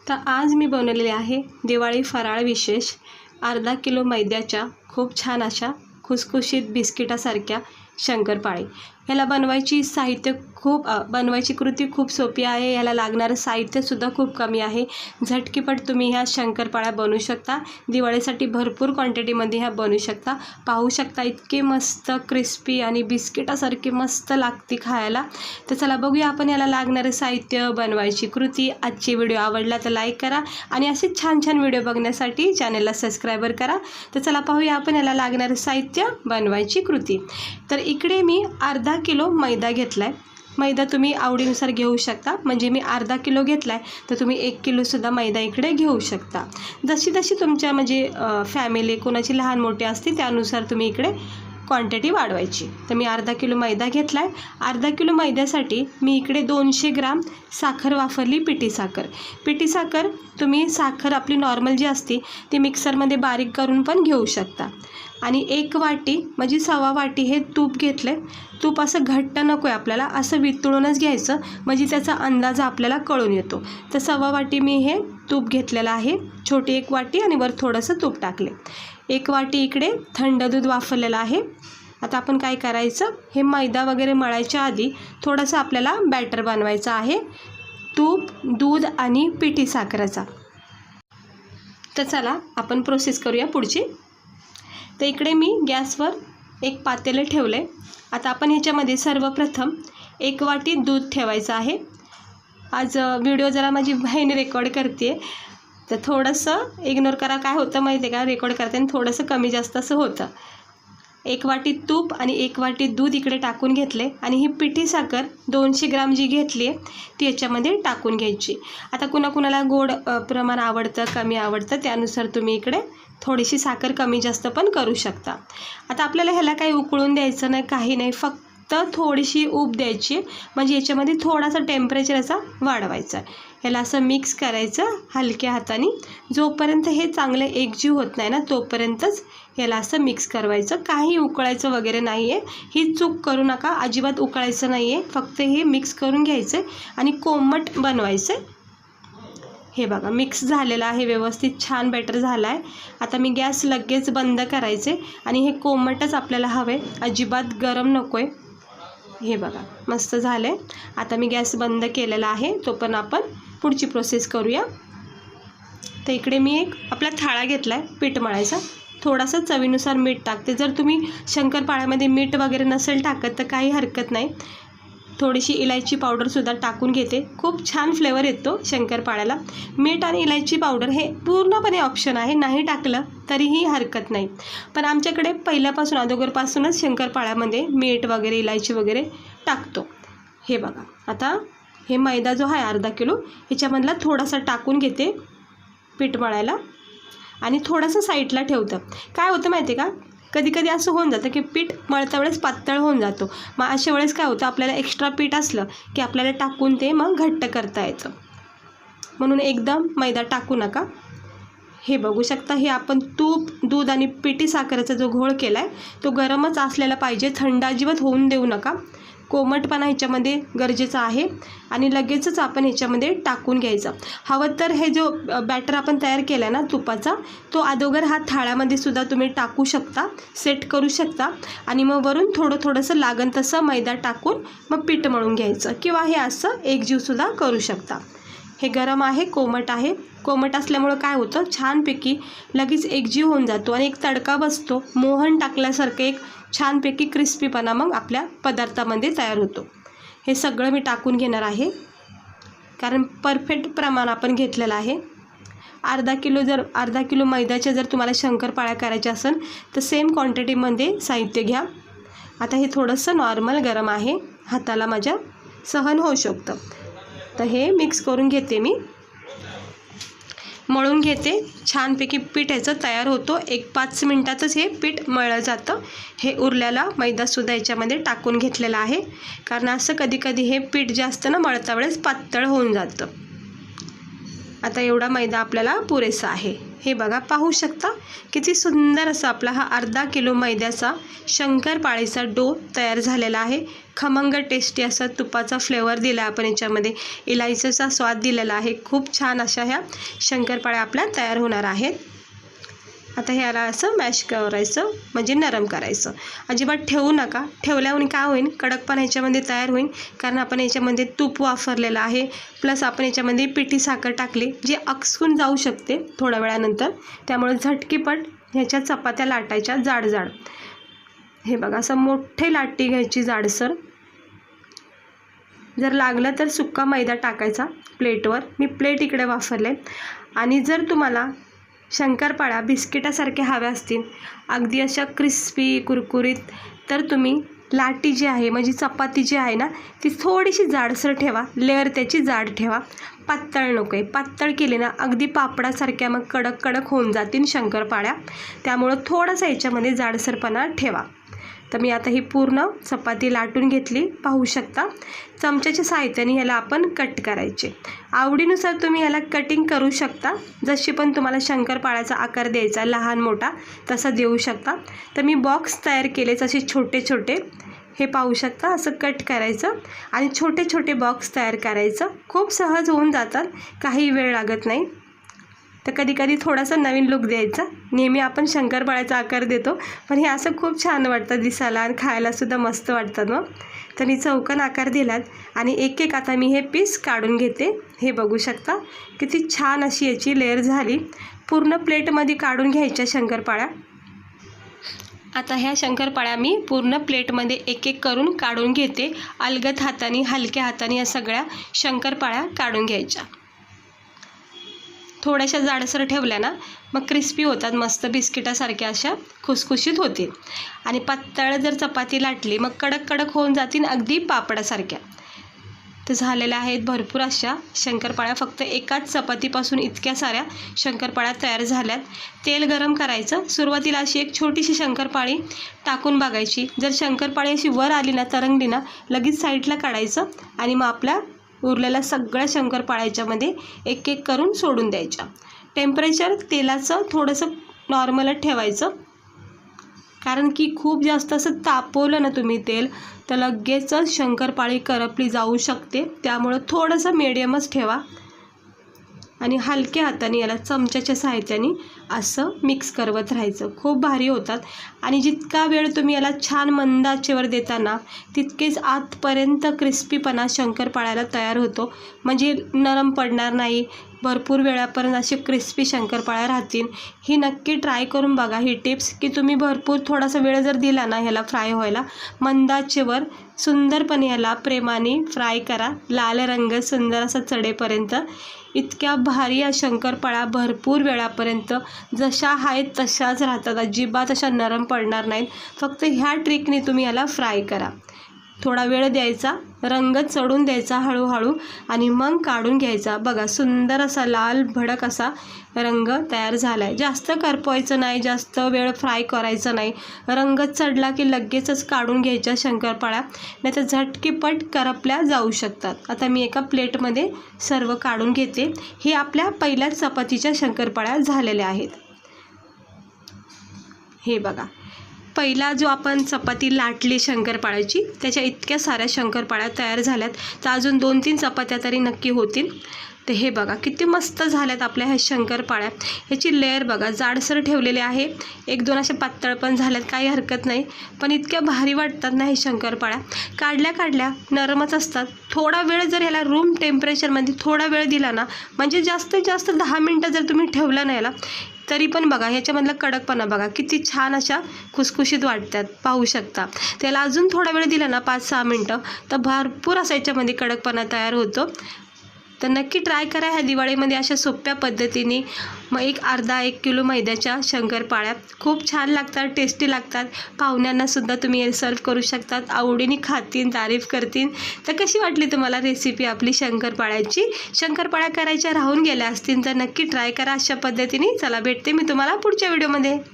तर आज मी बनवलेले आहे दिवाळी फराळ विशेष अर्धा किलो मैद्याच्या खूप छान अशा खुसखुशीत बिस्किटासारख्या शंकरपाळी। याला बनवायची कृती खूप सोपी आहे। याला लागणारं साहित्यसुद्धा खूप कमी आहे। झटकीपट तुम्ही ह्या शंकरपाळ्या बनवू शकता। दिवाळीसाठी भरपूर क्वांटिटीमध्ये ह्या बनवू शकता। पाहू शकता इतके मस्त क्रिस्पी आणि बिस्किटासारखे मस्त लागते खायला। तर चला बघूया आपण याला लागणारं साहित्य, बनवायची कृती। आजची व्हिडिओ आवडला तर लाईक करा आणि असे छान छान व्हिडिओ बघण्यासाठी चॅनलला सबस्क्राइबर करा। तर चला पाहूया आपण याला लागणारं साहित्य, बनवायची कृती। तर इकडे मी अर्धा किलो मैदा घेतलाय। मैदा तुम्ही आवडीनुसार घेऊ शकता। म्हणजे मी अर्धा किलो घेतलाय तर तुम्ही 1 किलोसुद्धा मैदा इकडे घेऊ शकता। जशी तुमच्या म्हणजे फॅमिली कोणाची लहान मोठी असते त्यानुसार तुम्ही इकडे क्वांटिटी वाढवायची। तर मी अर्धा किलो मैदा घेतलाय। अर्धा किलो मैद्यासाठी मी इकडे 200 ग्राम साखर वापरली, पिठी साखर। तुम्ही साखर आपली नॉर्मल जी असते ती मिक्सरमध्ये बारीक करून पण घेऊ शकता। आणि 1 वाटी म्हणजे सव्वा वाटी हे तूप घेतले। तूप असं घट्ट नको आहे आपल्याला, असं वितळूनच घ्यायचं म्हणजे त्याचा अंदाज आपल्याला कळून येतो। तर सव्वा वाटी मी हे तूप घेतलेलं आहे, छोटी 1 वाटी आणि वर थोडंसं तूप टाकले। 1 वाटी इकडे थंड दूध वापरलेलं आहे। आता आपण काय करायचं, हे मैदा वगैरे मळायच्या आधी थोडंसं आपल्याला बॅटर बनवायचं आहे, तूप, दूध आणि पिठी साखरेचा। तर चला आपण प्रोसेस करूया पुढची। तर इकडे मी गॅसवर एक पातेलं ठेवले। आता आपण ह्याच्यामध्ये सर्वप्रथम 1 वाटी दूध ठेवायचं आहे। आज व्हिडिओ जरा माझी बहीण रेकॉर्ड करते तर थोडंसं इग्नोर करा। काय होतं माहिती आहे का, रेकॉर्ड करताना थोडंसं कमी जास्त असं होतं। 1 वाटी तूप आणि 1 वाटी दूध इकडे टाकून घेतले आणि ही पिठी साखर 200 ग्राम जी घेतली आहे ती याच्यामध्ये टाकून घ्यायची। आता कुणाकुणाला गोड प्रमाण आवडतं, कमी आवडतं, त्यानुसार तुम्ही इकडे थोडीशी साखर कमी जास्त पण करू शकता। आता आपल्याला ह्याला काही उकळून द्यायचं नाही, काही नाही, फक्त थोडीशी उब द्यायची। म्हणजे याच्यामध्ये थोडासा टेम्परेचर असा वाढवायचा। ह्याला असं मिक्स करायचं हलक्या हाताने, जोपर्यंत हे चांगले एकजीव होत नाही ना तोपर्यंतच याला असं मिक्स करायचं। काही उकळायचं वगैरे नाही आहे, ही चूक करू नका, अजिबात उकळायचं नाही आहे। फक्त हे मिक्स करून घ्यायचं आणि कोमट बनवायचं। हे बघा मिक्स झालेलं आहे, व्यवस्थित छान बॅटर झाला आहे। आता मी गॅस लगेच बंद करायचे आणि हे कोमटच आपल्याला हवे, अजिबात गरम नको आहे। हे बघा मस्त झालं आहे। आता मी गॅस बंद केलेला आहे, तो पण आपण पुढची प्रोसेस करूया। तर इकडे मी एक आपला थाळा घेतला आहे पीठ मळायचा, थोडासा चवीनुसार मीठ टाकते। जर तुम्ही शंकरपाळ्यामध्ये मीठ वगैरे नसेल टाकत तर काही हरकत नाही। थोडीशी इलायची पावडरसुद्धा टाकून घेते, खूप छान फ्लेवर येतो शंकरपाळ्याला। मीठ आणि इलायची पावडर हे पूर्णपणे ऑप्शन आहे, नाही टाकलं तरीही हरकत नाही। पण आमच्याकडे पहिल्यापासून अगोदरपासूनच शंकरपाळ्यामध्ये मीठ वगैरे इलायची वगैरे टाकतो। हे बघा आता हे मैदा जो आहे अर्धा किलो ह्याच्यामधला थोडासा टाकून घेते पीठ मळायला आणि थोडंसं साईडला ठेवतं। काय होतं माहिती आहे का, कधी कधी असं होऊन जातं की पीठ मळता वेळेस पातळ होऊन जातो। मग अशा वेळेस काय होतं, आपल्याला एक्स्ट्रा पीठ असलं की आपल्याला टाकून ते मग घट्ट करता येतं, म्हणून एकदम मैदा टाकू नका। हे बघू शकता, हे आपण तूप, दूध आणि पिठी साखरेचा जो घोळ केला आहे तो गरमच असलेला पाहिजे, थंड अजिबात होऊन देऊ नका। कोमटपणा ह्याच्यामध्ये गरजेचं आहे आणि लगेचच आपण ह्याच्यामध्ये टाकून घ्यायचं। हवं तर हे जो बॅटर आपण तयार केला आहे ना तुपाचा, तो अगोदर हा थाळ्यामध्ये सुद्धा तुम्ही टाकू शकता, सेट करू शकता आणि मग वरून थोडंसं लागन तसं मैदा टाकून मग पीठ मळून घ्यायचं, किंवा हे असं एकजीवसुद्धा करू शकता। हे गरम आहे, कोमट आहे। कोमट असल्यामुळं काय होतं, छानपैकी लगेच एकजीव होऊन जातो आणि एक तडका बसतो, मोहन टाकल्यासारखं एक छानपैकी क्रिस्पीपणा मग आपल्या पदार्थामध्ये तयार होतो। हे सगळं मी टाकून घेणार आहे, कारण परफेक्ट प्रमाण आपण घेतलेलं आहे। अर्धा किलो मैद्याच्या जर तुम्हाला शंकरपाळ्या करायच्या असेल तर सेम क्वांटिटीमध्ये साहित्य घ्या। आता हे थोडंसं नॉर्मल गरम आहे, हाताला माझ्या सहन होऊ शकतं। तर हे मिक्स करून घेते, मी मळून घेते, छानपैकी पीठ याचं तयार होतो। 1-5 मिनटातच हे पीठ मळलं जातं। हे उरलेला मैदासुद्धा याच्यामध्ये टाकून घेतलेला आहे, कारण असं कधी हे पीठ जास्त ना मळता वेळेस पातळ होऊन जातं। आता एवढा मैदा आपल्याला पुरेसा आहे। हे बघा पाहू शकता किती सुंदर असा आपला हा अर्धा किलो मैद्याचा शंकरपाळीचा डो तयार झालेला आहे। खमंग टेस्टी असा तुपाचा फ्लेवर दिला आपण याच्यामध्ये, इलायचीचा स्वाद दिलेला आहे. खूप छान अशा ह्या शंकरपाळ्या आपल्या तयार होणार आहेत. आता ह्याला असं मॅश करायचं, म्हणजे नरम करायचं. अजिबात ठेवू नका, ठेवल्यावर काय होईल, कडकपणा ह्याच्यामध्ये तयार होईल. कारण आपण याच्यामध्ये तूप वापरलेलं आहे, प्लस आपण याच्यामध्ये पिठी साखर टाकली, जी अकसून जाऊ शकते थोड्या वेळानंतर. त्यामुळे झटकीपट ह्याच्या चपात्या लाटायच्या जाड जाड. हे बघा, असं मोठे लाटी घ्यायची जाडसर. जर लागलं तर सुक्का मैदा टाकायचा प्लेटवर. मी प्लेट इकडे वापरले. आणि जर तुम्हाला शंकरपाळ्या बिस्किटासारख्या हव्या असतील, अगदी अशा क्रिस्पी कुरकुरीत, तर तुम्ही लाटी जी आहे, म्हणजे चपाती जी आहे ना, ती थोडीशी जाडसर ठेवा. लेअर त्याची जाड ठेवा, पातळ नको आहे. पातळ केली ना अगदी पापडासारख्या मग कडक कडक होऊन जातील शंकरपाळ्या. त्यामुळं थोडासा याच्यामध्ये जाडसरपणा ठेवा. तर मी आता ही पूर्ण चपाती लाटून घेतली, पाहू शकता. चमच्याच्या साहाय्याने ह्याला आपण कट करायचे. आवडीनुसार तुम्ही ह्याला कटिंग करू शकता. जशी पण तुम्हाला शंकरपाळ्याचा आकार द्यायचा, लहान मोठा, तसा देऊ शकता. तर मी बॉक्स तयार केलेच असे छोटे छोटे, हे पाहू शकता. असं कट करायचं आणि छोटे छोटे बॉक्स तयार करायचं. खूप सहज होऊन जातात, काही वेळ लागत नाही. तर कधी कधी थोडासा नवीन लुक द्यायचा. नेहमी आपण शंकरपाळ्याचा आकार देतो, पण हे असं खूप छान वाटतं दिसायला आणि खायलासुद्धा मस्त वाटतं मग. तर मी चौकोन आकार दिलात आणि एक एक आता मी हे पीस काढून घेते. हे बघू शकता किती छान अशी याची लेअर झाली. पूर्ण प्लेटमध्ये काढून घ्यायच्या शंकरपाळ्या. आता ह्या शंकरपाळ्या मी पूर्ण प्लेटमध्ये एक एक करून काढून घेते. अलगद हाताने, हलक्या हाताने या सगळ्या शंकरपाळ्या काढून घ्यायच्या. थोड्याशा जाडसर ठेवल्या ना मग क्रिस्पी होतात, मस्त बिस्किटासारख्या अशा खुसखुशीत होतील. आणि पातळ जर चपाती लाटली मग कडक कडक होऊन जातील, अगदी पापडासारख्या. तर झालेल्या आहेत भरपूर अशा शंकरपाळ्या. फक्त एकाच चपातीपासून इतक्या साऱ्या शंकरपाळ्या तयार झाल्यात. तेल गरम करायचं. सुरुवातीला अशी एक छोटीशी शंकरपाळी टाकून बघायची. जर शंकरपाळी अशी वर आली ना, तरंगली ना, लगेच साईडला काढायचं आणि मग आपल्या उरलेल्या सगळ्या शंकरपाळ्याच्यामध्ये एक एक करून सोडून द्यायच्या. टेम्परेचर तेलाचं थोडंसं नॉर्मलच ठेवायचं, कारण की खूप जास्त असं तापवलं ना तुम्ही तेल, तर लगेचच शंकरपाळी करपली जाऊ शकते. त्यामुळं थोडंसं मीडियमच ठेवा आणि हलक्या हाताने याला चमच्याच्या सहाय्याने असं मिक्स करवत राहायचं. खूप भारी होतात. आणि जितका वेळ तुम्ही याला छान मंद आचेवर देताना, तितकेच आतपर्यंत क्रिस्पीपणा शंकरपाळ्याला तयार होतो. म्हणजे नरम पडणार नाही, भरपूर वेळापर्यंत असे क्रिस्पी शंकरपाळ्या राहतील. ही नक्की ट्राय करून बघा ही टिप्स, की तुम्ही भरपूर थोडासा वेळ जर दिला ना ह्याला फ्राय व्हायला, मंद आचेवर सुंदरपणे ह्याला प्रेमाने फ्राय करा. लाल रंग सुंदर असा चढेपर्यंत. इतक्या भारी या शंकरपाळ्या भरपूर वेळापर्यंत जशा आहेत तशाच राहतात, अजिबात अशा नरम पडणार नाहीत. फक्त ह्या ट्रिकने तुम्ही याला फ्राय करा. थोडा वेळ द्यायचा, रंग चढून द्यायचा हळूहळू आणि मग काढून घ्यायचा. बघा सुंदर असा लाल भडक असा रंग तयार झाला आहे. जास्त करपवायचं नाही, जास्त वेळ फ्राय करायचं नाही. रंग चढला की लगेचच काढून घ्यायच्या शंकरपाळ्या, नाही तर झटकीपट करपल्या जाऊ शकतात. आता मी एका प्लेटमध्ये सर्व काढून घेते. हे आपल्या पहिल्याच चपातीच्या शंकरपाळ्या झालेल्या आहेत. हे बघा, पहिला जो आपण चपाती लाटली शंकरपाळ्याची, त्याच्या इतक्या साऱ्या शंकरपाळ्या तयार झाल्यात. तर अजून 2-3 चपात्या तरी नक्की होतील. तर हे बघा किती मस्त झाल्यात आपल्या ह्या शंकरपाळ्या. ह्याची लेअर बघा जाडसर ठेवलेली आहे. 1-2 अशा पातळ पण झाल्यात, काही हरकत नाही. पण इतक्या भारी वाटतात ना हे शंकरपाळ्या. काढल्या नरमच असतात. थोडा वेळ जर ह्याला रूम टेम्परेचरमध्ये थोडा वेळ दिला ना, म्हणजे जास्तीत जास्त 10 मिनटं जर तुम्ही ठेवलं ना याला, तरी पण बघा ह्याच्यामधला कडकपणा बघा किती छान अशा खुसखुशीत वाटतात, पाहू शकता. त्याला अजून थोडा वेळ दिला ना, 5-6 मिनटं, तर भरपूर असा याच्यामध्ये कडकपणा तयार होतो. तर नक्की ट्राय करा ह्या दिवाळीमध्ये अशा सोप्या पद्धतीने. मग अर्धा 1 किलो मैद्याच्या शंकरपाळ्या खूप छान लागतात, टेस्टी लागतात. पाहुण्यांनासुद्धा तुम्ही सर्व करू शकतात. आवडीने खातील, तारीफ करतील. तर कशी वाटली तुम्हाला रेसिपी आपली शंकरपाळ्याची? शंकरपाळ्या करायच्या राहून गेल्या असतील तर नक्की ट्राय करा अशा पद्धतीने. चला भेटते मी तुम्हाला पुढच्या व्हिडिओमध्ये.